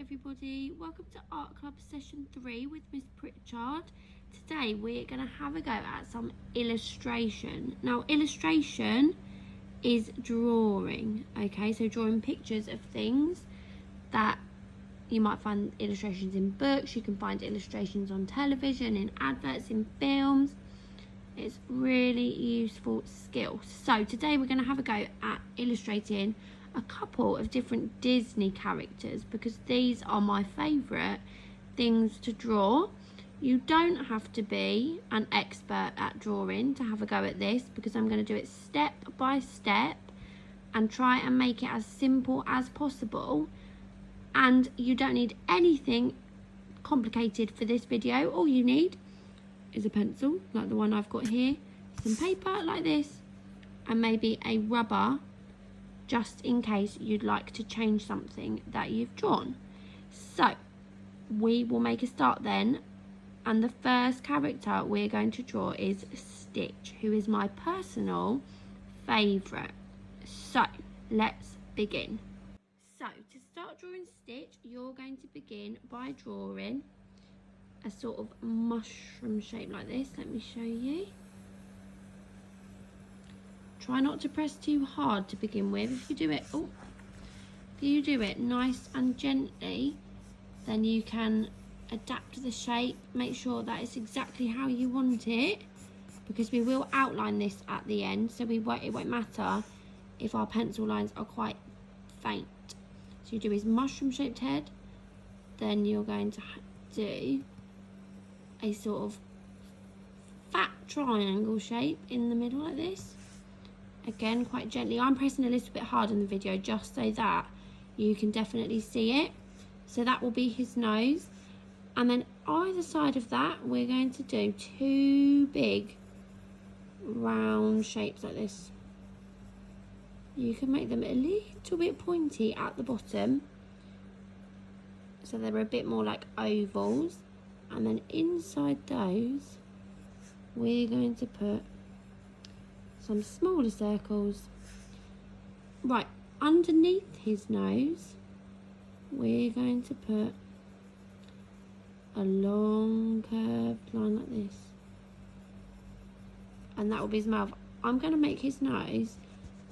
everybody, welcome to Art Club session 3 with Miss Pritchard. Today we're going to have a go at some illustration. Now illustration is drawing, okay, so drawing pictures of things that you might find illustrations in books, you can find illustrations on television, in adverts, in films. It's really useful skill. So today we're going to have a go at illustrating a couple of different Disney characters because these are my favourite things to draw. You don't have to be an expert at drawing to have a go at this because I'm going to do it step by step and try and make it as simple as possible, and you don't need anything complicated for this video. All you need is a pencil like the one I've got here, some paper like this, and maybe a rubber just in case you'd like to change something that you've drawn. So we will make a start then, and the first character we're going to draw is Stitch, who is my personal favourite. So let's begin. So to start drawing Stitch, you're going to begin by drawing a sort of mushroom shape like this. Let me show you. Try not to press too hard to begin with. If you do it nice and gently, then you can adapt the shape, make sure that it's exactly how you want it, because we will outline this at the end, so it won't matter if our pencil lines are quite faint. So you do his mushroom shaped head, then you're going to do a sort of fat triangle shape in the middle like this. Again, quite gently. I'm pressing a little bit hard in the video just so that you can definitely see it. So that will be his nose. And then either side of that, we're going to do two big round shapes like this. You can make them a little bit pointy at the bottom, so they're a bit more like ovals. And then inside those, we're going to put some smaller circles. Right, underneath his nose, we're going to put a long curved line like this. And that will be his mouth. I'm going to make his nose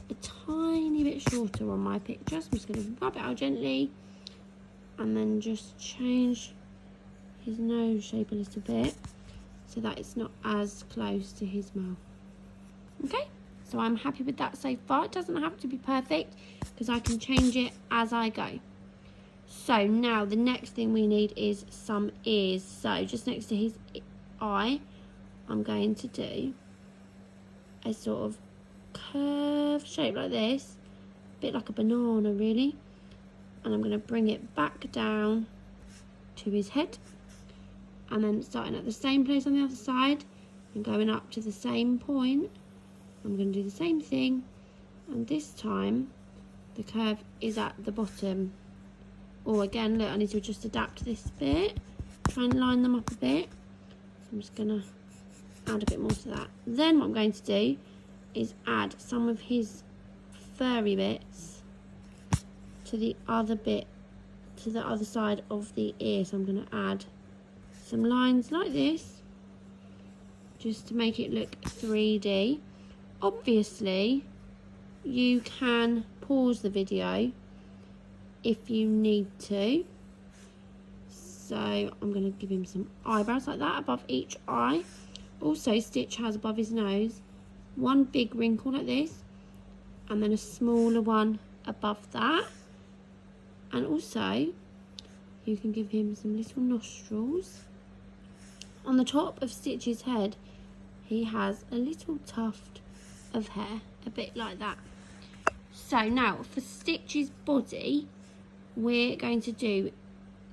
a tiny bit shorter on my picture. So I'm just going to rub it out gently and then just change his nose shape a little bit so that it's not as close to his mouth. Okay, so I'm happy with that so far. It doesn't have to be perfect because I can change it as I go. So now the next thing we need is some ears. So just next to his eye, I'm going to do a sort of curved shape like this, a bit like a banana really, and I'm going to bring it back down to his head, and then starting at the same place on the other side and going up to the same point, I'm going to do the same thing, and this time the curve is at the bottom. Or again, look, I need to just adapt this bit, try and line them up a bit. So I'm just going to add a bit more to that. Then what I'm going to do is add some of his furry bits to the other bit, to the other side of the ear. So I'm going to add some lines like this just to make it look 3D. Obviously, you can pause the video if you need to. So I'm going to give him some eyebrows like that above each eye. Also, Stitch has above his nose one big wrinkle like this, and then a smaller one above that. And also, you can give him some little nostrils. On the top of Stitch's head, he has a little tuft of hair, a bit like that. So now for Stitch's body, we're going to do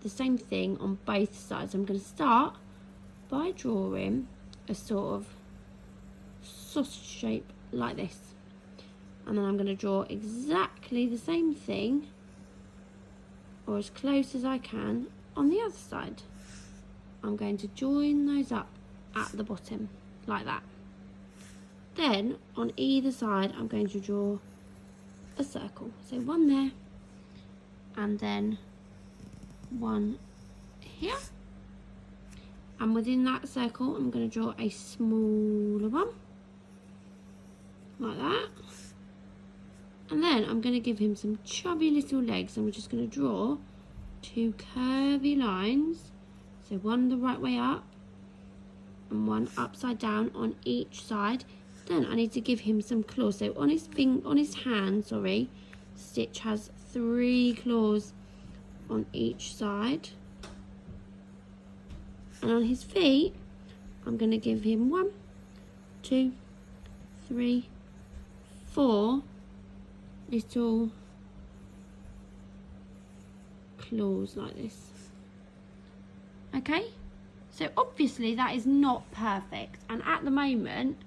the same thing on both sides. I'm going to start by drawing a sort of sausage shape like this, and then I'm going to draw exactly the same thing, or as close as I can, on the other side. I'm going to join those up at the bottom like that. Then on either side I'm going to draw a circle, so one there and then one here, and within that circle I'm going to draw a smaller one like that, and then I'm going to give him some chubby little legs. I'm just going to draw two curvy lines, so one the right way up and one upside down on each side. Then I need to give him some claws. So on his hand, Stitch has 3 claws on each side, and on his feet I'm going to give him 1, 2, 3, 4 little claws like this. Okay, so obviously that is not perfect, and at the moment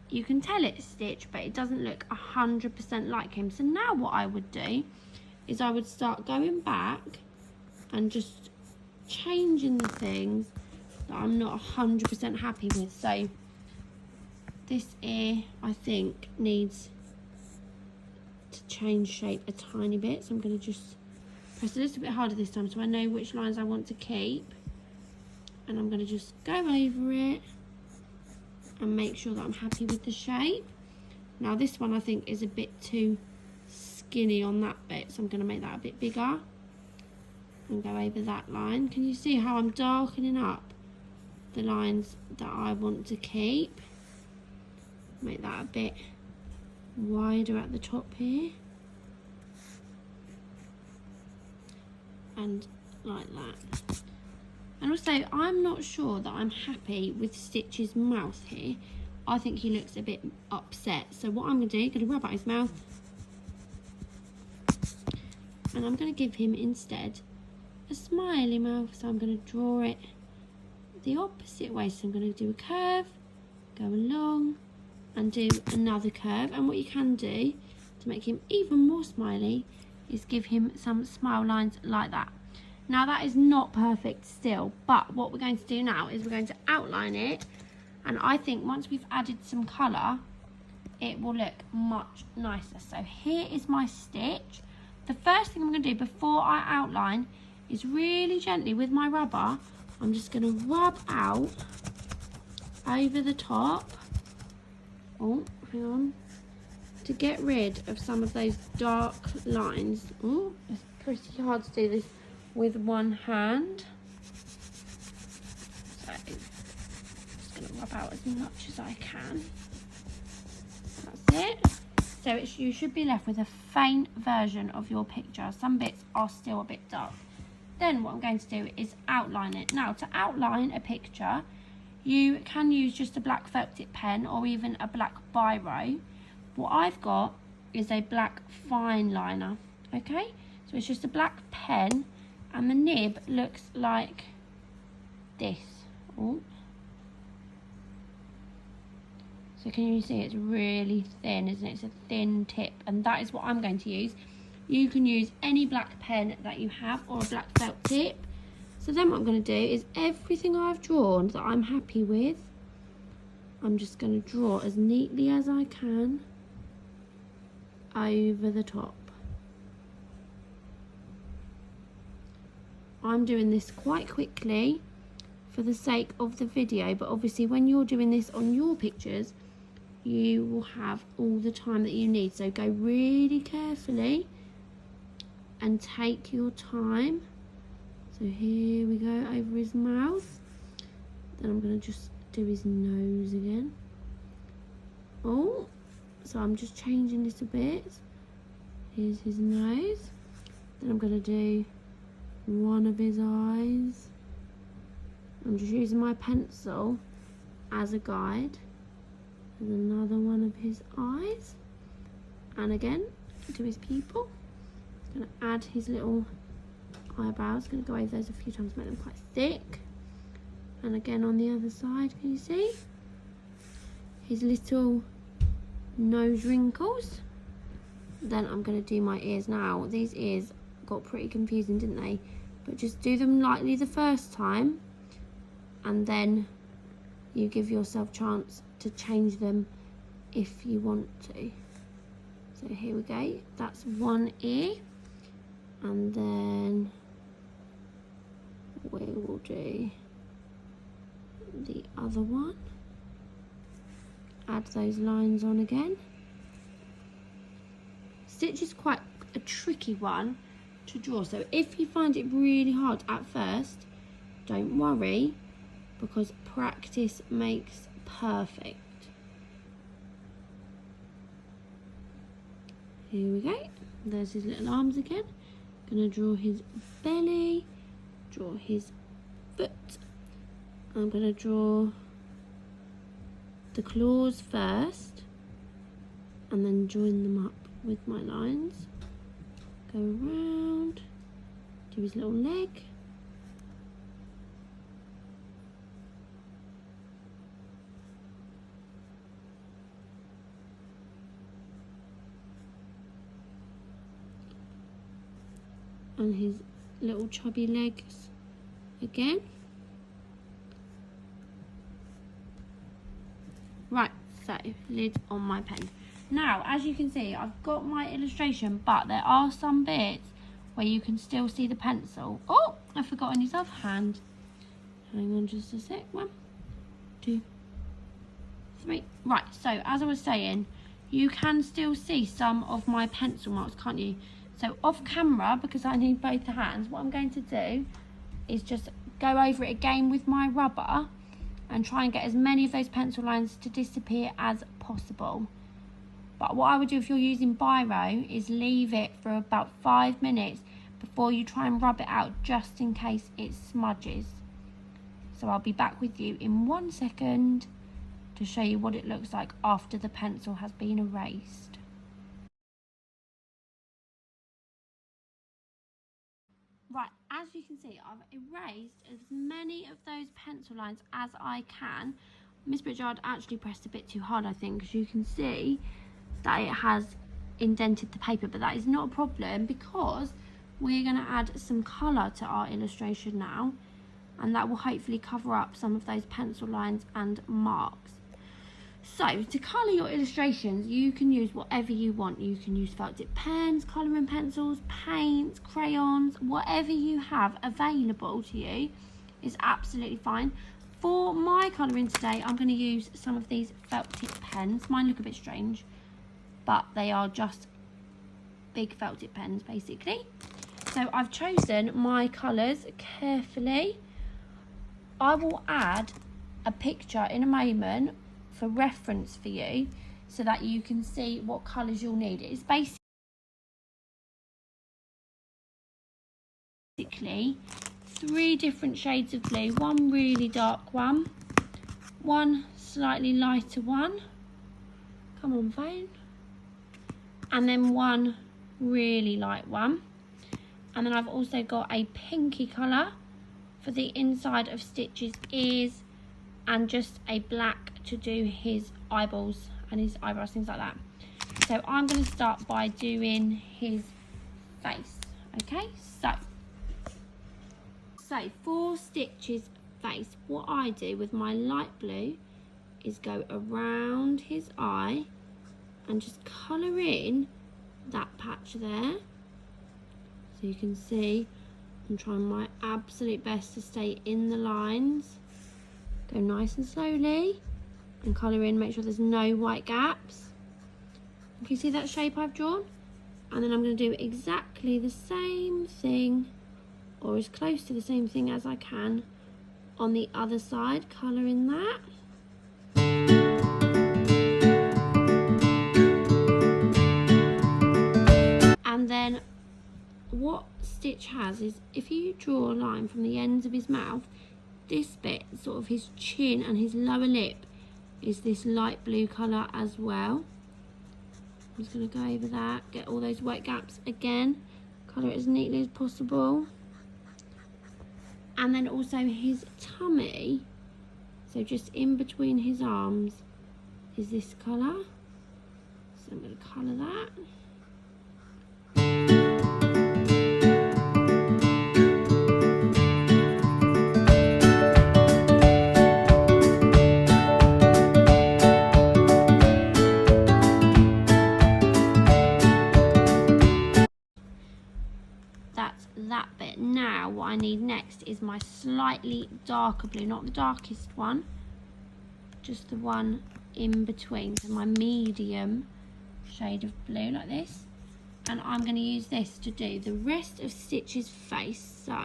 you can tell it's Stitch, but it doesn't look 100% like him. So now what I would do is I would start going back and just changing the things that I'm not 100% happy with. So this ear, I think, needs to change shape a tiny bit. So I'm going to just press a little bit harder this time so I know which lines I want to keep. And I'm going to just go over it and make sure that I'm happy with the shape. Now this one I think is a bit too skinny on that bit, so I'm going to make that a bit bigger and go over that line. Can you see how I'm darkening up the lines that I want to keep? Make that a bit wider at the top here, and like that. And also, I'm not sure that I'm happy with Stitch's mouth here. I think he looks a bit upset. So what I'm going to do, I'm going to rub out his mouth, and I'm going to give him instead a smiley mouth. So I'm going to draw it the opposite way. So I'm going to do a curve, go along, and do another curve. And what you can do to make him even more smiley is give him some smile lines like that. Now that is not perfect still, but what we're going to do now is we're going to outline it, and I think once we've added some colour it will look much nicer. So here is my Stitch. The first thing I'm going to do before I outline is really gently with my rubber, I'm just going to rub out over the top, oh hang on, to get rid of some of those dark lines. Oh, it's pretty hard to do this with one hand, so I'm just going to rub out as much as I can. That's it. So you should be left with a faint version of your picture. Some bits are still a bit dark. Then what I'm going to do is outline it. Now to outline a picture you can use just a black felt tip pen or even a black biro. What I've got is a black fine liner. Okay, so it's just a black pen, and the nib looks like this. Oh. So can you see it's really thin, isn't it? It's a thin tip, and that is what I'm going to use. You can use any black pen that you have or a black felt tip. So then what I'm going to do is everything I've drawn that I'm happy with, I'm just going to draw as neatly as I can over the top. I'm doing this quite quickly for the sake of the video, but obviously when you're doing this on your pictures you will have all the time that you need, so go really carefully and take your time. So here we go over his mouth, then I'm going to just do his nose again. Oh, so I'm just changing this a bit. Here's his nose, then I'm going to do one of his eyes. I'm just using my pencil as a guide. There's another one of his eyes, and again to his pupil. It's going to add his little eyebrows. Going to go over those a few times, make them quite thick. And again on the other side, can you see his little nose wrinkles? Then I'm going to do my ears. Now these ears got pretty confusing, didn't they? But just do them lightly the first time, and then you give yourself a chance to change them if you want to. So here we go, that's one ear, and then we will do the other one. Add those lines on again. Stitch is quite a tricky one to draw, so if you find it really hard at first, don't worry, because practice makes perfect. Here we go. There's his little arms again. Gonna draw his belly, draw his foot. I'm gonna draw the claws first and then join them up with my lines. Go around, do his little leg. And his little chubby legs again. Right, so lid on my pen. Now, as you can see, I've got my illustration, but there are some bits where you can still see the pencil. Oh, I've forgotten his other hand. Hang on just a sec. 1, 2, 3. Right, so as I was saying, you can still see some of my pencil marks, can't you? So off camera, because I need both hands, what I'm going to do is just go over it again with my rubber and try and get as many of those pencil lines to disappear as possible. But what I would do if you're using biro is leave it for about 5 minutes before you try and rub it out, just in case it smudges. So I'll be back with you in 1 second to show you what it looks like after the pencil has been erased. Right, as you can see, I've erased as many of those pencil lines as I can. Miss Pritchard actually pressed a bit too hard, I think, because you can see that it has indented the paper, but that is not a problem because we're going to add some colour to our illustration now, and that will hopefully cover up some of those pencil lines and marks. So to colour your illustrations, you can use whatever you want. You can use felt tip pens, colouring pencils, paints, crayons, whatever you have available to you is absolutely fine. For my colouring today, I'm going to use some of these felt tip pens. Mine look a bit strange, but they are just big felt tip pens basically. So I've chosen my colours carefully. I will add a picture in a moment for reference for you so that you can see what colours you'll need. It's basically 3 different shades of blue, one really dark one, one slightly lighter one, come on phone, and then one really light one. And then I've also got a pinky colour for the inside of Stitch's ears, and just a black to do his eyeballs and his eyebrows, things like that. So I'm going to start by doing his face. Okay, so for Stitch's face, what I do with my light blue is go around his eye and just colour in that patch there. So you can see I'm trying my absolute best to stay in the lines. Go nice and slowly and colour in, make sure there's no white gaps. Can you see that shape I've drawn? And then I'm going to do exactly the same thing, or as close to the same thing as I can, on the other side. Colour in that. And then what Stitch has is, if you draw a line from the ends of his mouth, this bit, sort of his chin and his lower lip, is this light blue colour as well. I'm just going to go over that, get all those white gaps again, colour it as neatly as possible. And then also his tummy, so just in between his arms, is this colour. So I'm going to colour that. That bit. Now now what I need next is my slightly darker blue, not the darkest one, just the one in between, so my medium shade of blue like this. And I'm going to use this to do the rest of Stitch's face. So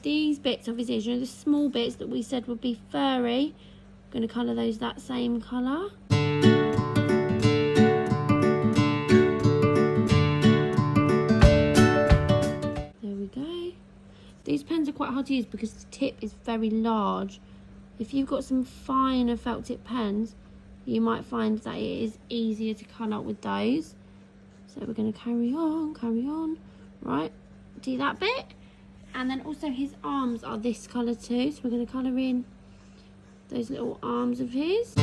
these bits, obviously, you know, the small bits that we said would be furry. I'm going to colour those that same colour. There we go. These pens are quite hard to use because the tip is very large. If you've got some finer felt tip pens, you might find that it is easier to colour with those. So we're going to carry on. Right, do that bit. And then also his arms are this colour too, so we're going to colour in those little arms of his.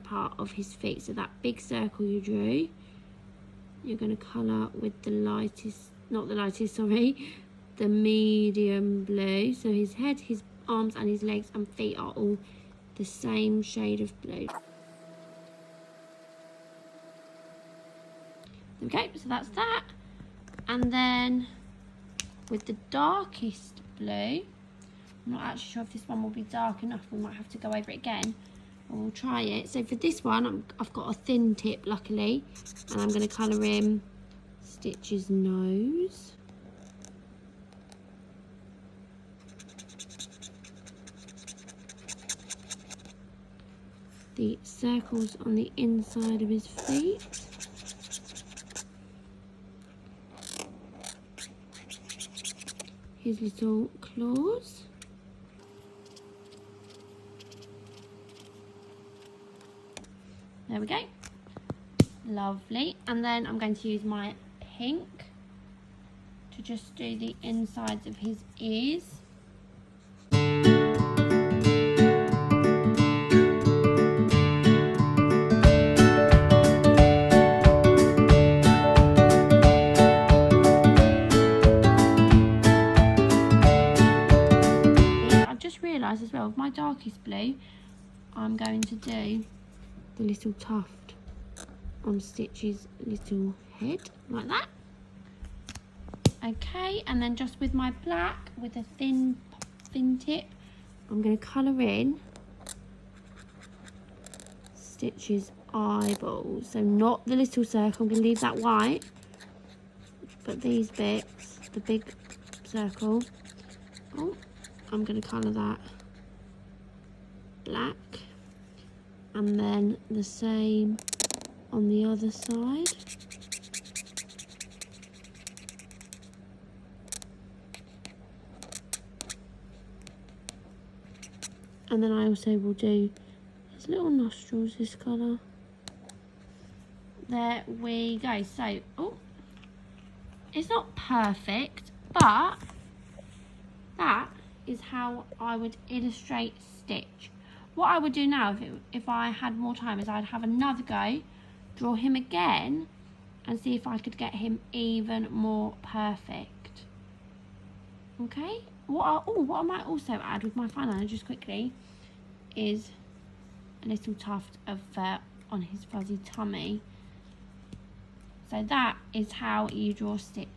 Part of his feet, so that big circle you drew, you're going to colour with the lightest, not the lightest, sorry, the medium blue. So his head, his arms and his legs and feet are all the same shade of blue. Okay, so that's that. And then with the darkest blue, I'm not actually sure if this one will be dark enough, we might have to go over it again. We'll try it. So for this one, I've got a thin tip, luckily, and I'm going to colour in Stitch's nose. The circles on the inside of his feet. His little claws. There we go. Lovely. And then I'm going to use my pink to just do the insides of his ears. I've just realised as well, with my darkest blue, I'm going to do the little tuft on Stitch's little head, like that. Okay, and then just with my black, with a thin tip, I'm going to colour in Stitch's eyeballs. So not the little circle, I'm going to leave that white, but these bits, the big circle, I'm going to colour that black. And then the same on the other side. And then I also will do his little nostrils this colour. There we go. So, it's not perfect, but that is how I would illustrate Stitch. What I would do now, if I had more time, is I'd have another go, draw him again, and see if I could get him even more perfect. Okay? What I might also add with my fine liner, just quickly, is a little tuft of fur on his fuzzy tummy. So that is how you draw Stitch